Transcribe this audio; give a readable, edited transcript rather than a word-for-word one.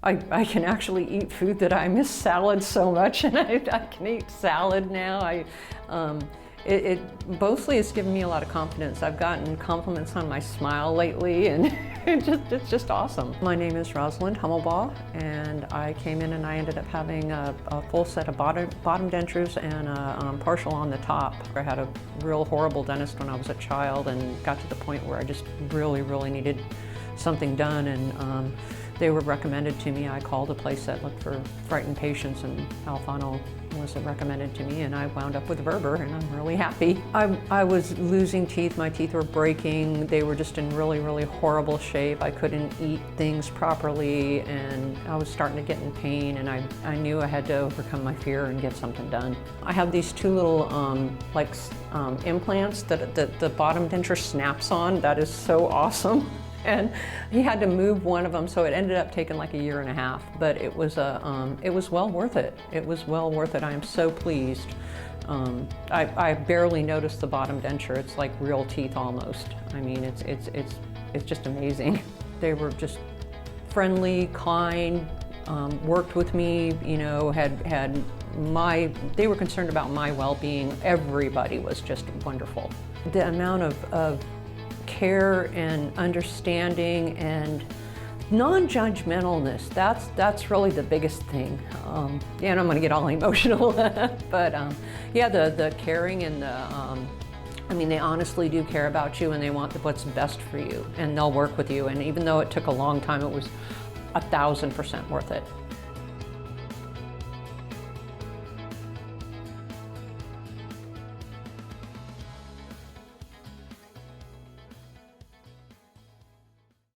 I can actually eat food that I miss salad so much, and I can eat salad now. It mostly has given me a lot of confidence. I've gotten compliments on my smile lately, and it's just awesome. My name is Rosalind Hummelbaugh, and I came in and I ended up having a full set of bottom dentures and a partial on the top. I had a real horrible dentist when I was a child and got to the point where I just really needed something done, and they were recommended to me. I called a place that looked for frightened patients, and Alfano was recommended to me, and I wound up with Verber, and I'm really happy. I was losing teeth. My teeth were breaking. They were just in really horrible shape. I couldn't eat things properly, and I was starting to get in pain, and I knew I had to overcome my fear and get something done. I have these two little implants that the bottom denture snaps on. That is so awesome. And he had to move one of them, so it ended up taking like 1.5 years, but it was well worth it. It was well worth it. I am so pleased. I barely noticed the bottom denture. It's like real teeth almost. I mean, it's just amazing. They were just friendly, kind, worked with me, you know, they were concerned about my well-being. Everybody was just wonderful. The amount of care and understanding and non-judgmentalness, that's really the biggest thing. Yeah, and I'm gonna get all emotional, but yeah, the caring and I mean, they honestly do care about you, and they want what's best for you, and they'll work with you, and even though it took a long time, it was 1,000% worth it.